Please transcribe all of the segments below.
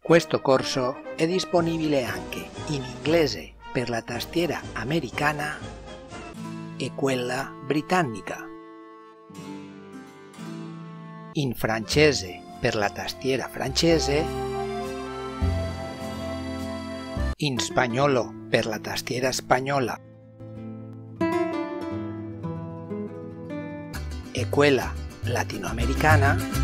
Questo corso è disponibile anche in inglese per la tastiera americana e quella britannica, in francese per la tastiera francese, in spagnolo per la tastiera spagnola e quella latinoamericana,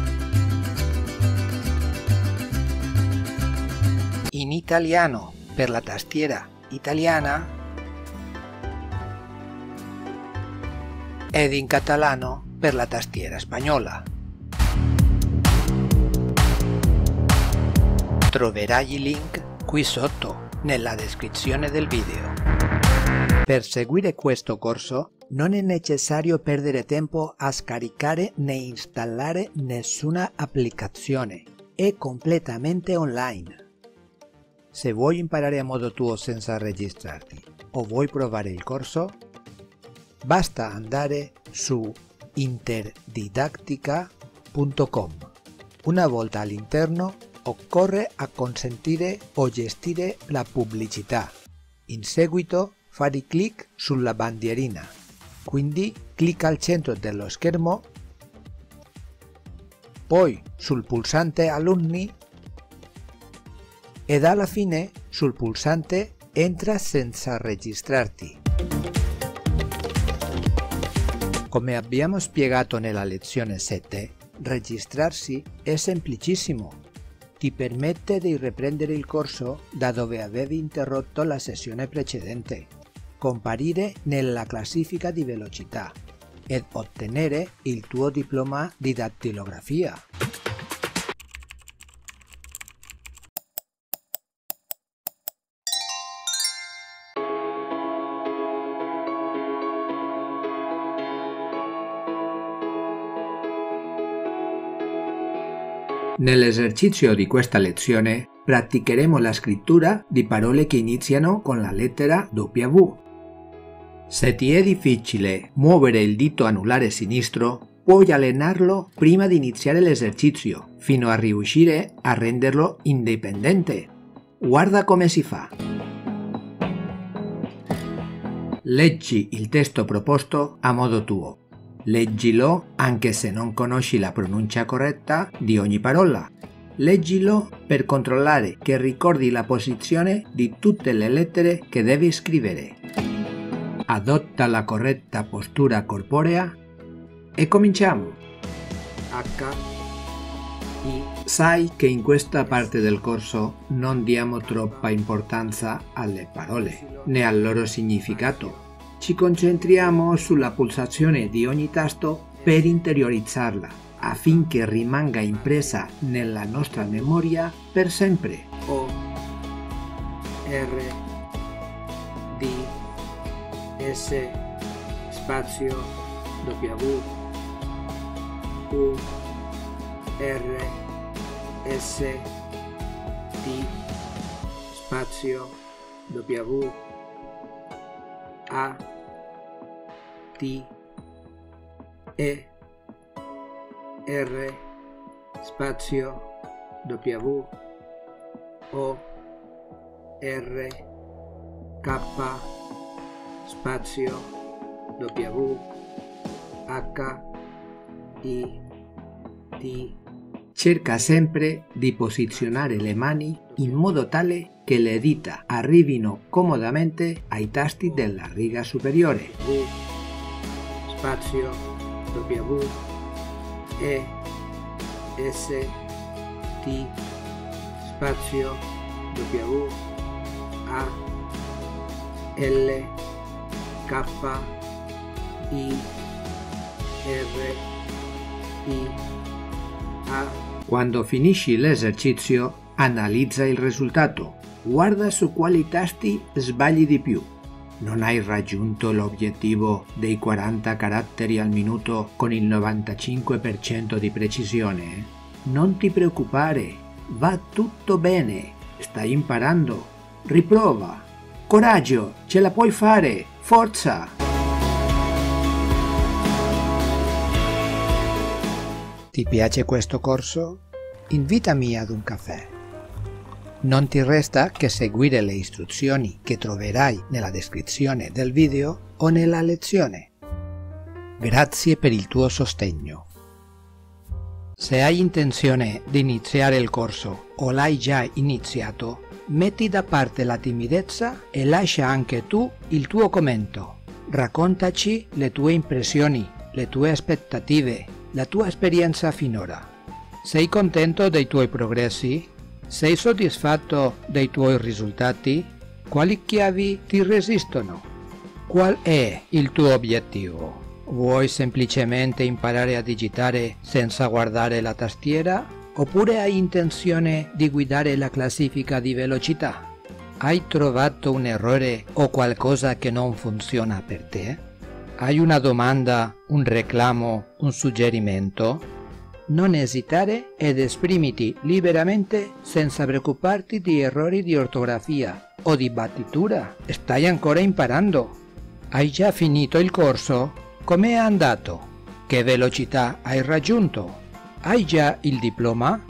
in italiano per la tastiera italiana ed in catalano per la tastiera spagnola. Troverai il link qui sotto nella descrizione del video. Per seguire questo corso non è necessario perdere tempo a scaricare né installare nessuna applicazione, è completamente online. Se vuoi imparare a modo tuo senza registrarti o vuoi provare il corso, basta andare su interdidactica.com. Una volta all'interno occorre acconsentire o gestire la pubblicità. In seguito fai clic sulla bandierina, quindi clicca al centro dello schermo, poi sul pulsante Alunni ed alla fine sul pulsante Entra senza registrarti. Come abbiamo spiegato nella lezione 7, registrarsi è semplicissimo. Ti permette di riprendere il corso da dove avevi interrotto la sessione precedente, comparire nella classifica di velocità ed ottenere il tuo diploma di dattilografia. Nell'esercizio di questa lezione praticheremo la scrittura di parole che iniziano con la lettera W. Se ti è difficile muovere il dito anulare sinistro, puoi allenarlo prima di iniziare l'esercizio, fino a riuscire a renderlo indipendente. Guarda come si fa. Leggi il testo proposto a modo tuo. Leggilo anche se non conosci la pronuncia corretta di ogni parola. Leggilo per controllare che ricordi la posizione di tutte le lettere che devi scrivere. Adotta la corretta postura corporea e cominciamo. H, I. Sai che in questa parte del corso non diamo troppa importanza alle parole né al loro significato. Ci concentriamo sulla pulsazione di ogni tasto per interiorizzarla, affinché rimanga impressa nella nostra memoria per sempre. O, R, D, S, spazio, W, U, R, S, T, spazio, W, A, T, E, R, spazio, W, O, R, K, spazio, W, H, I, T. Cerca sempre di posizionare le mani in modo tale che le dita arrivino comodamente ai tasti della riga superiore. V, spazio, W, E, S, T, spazio, W, A, L, K, I, R, I, A. Quando finisci l'esercizio, analizza il risultato. Guarda su quali tasti sbagli di più. Non hai raggiunto l'obiettivo dei 40 caratteri al minuto con il 95% di precisione? Non ti preoccupare, va tutto bene, stai imparando. Riprova. Coraggio, ce la puoi fare, forza! Ti piace questo corso? Invitami ad un caffè. Non ti resta che seguire le istruzioni che troverai nella descrizione del video o nella lezione. Grazie per il tuo sostegno. Se hai intenzione di iniziare il corso o l'hai già iniziato, metti da parte la timidezza e lascia anche tu il tuo commento. Raccontaci le tue impressioni, le tue aspettative, la tua esperienza finora. Sei contento dei tuoi progressi? Sei soddisfatto dei tuoi risultati? Quali chiavi ti resistono? Qual è il tuo obiettivo? Vuoi semplicemente imparare a digitare senza guardare la tastiera? Oppure hai intenzione di guidare la classifica di velocità? Hai trovato un errore o qualcosa che non funziona per te? Hai una domanda, un reclamo, un suggerimento? Non esitare ed esprimiti liberamente senza preoccuparti di errori di ortografia o di battitura. Stai ancora imparando. Hai già finito il corso? Com'è andato? Che velocità hai raggiunto? Hai già il diploma?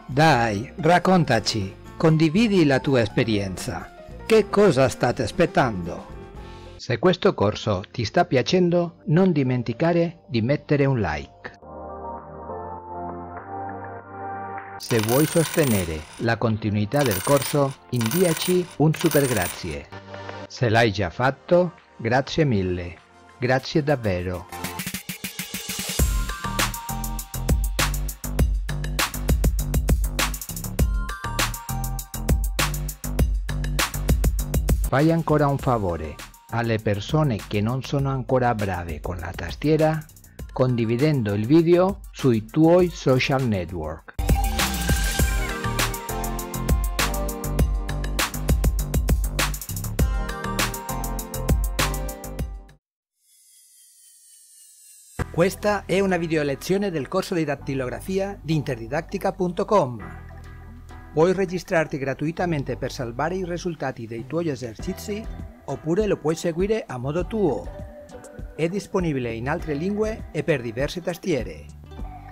Dai, raccontaci, condividi la tua esperienza. Che cosa state aspettando? Se questo corso ti sta piacendo, non dimenticare di mettere un like. Se vuoi sostenere la continuità del corso, inviaci un super grazie. Se l'hai già fatto, grazie mille. Grazie davvero. Fai ancora un favore alle persone che non sono ancora brave con la tastiera, condividendo il video sui tuoi social network. Questa è una video lezione del corso di dattilografia di interdidattica.com. Puoi registrarti gratuitamente per salvare i risultati dei tuoi esercizi oppure lo puoi seguire a modo tuo. È disponibile in altre lingue e per diverse tastiere.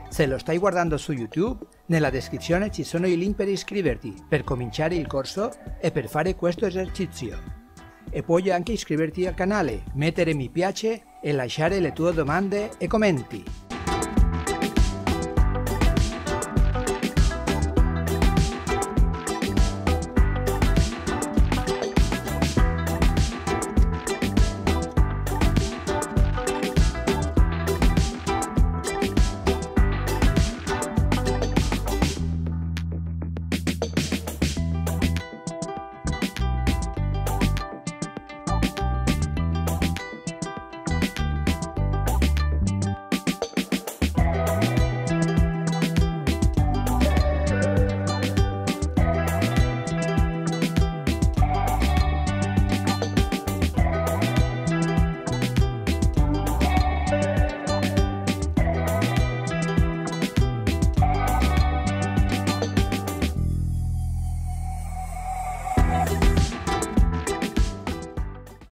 Se lo stai guardando su YouTube, nella descrizione ci sono i link per iscriverti, per cominciare il corso e per fare questo esercizio. E puoi anche iscriverti al canale, mettere mi piace e lasciare le tue domande e commenti.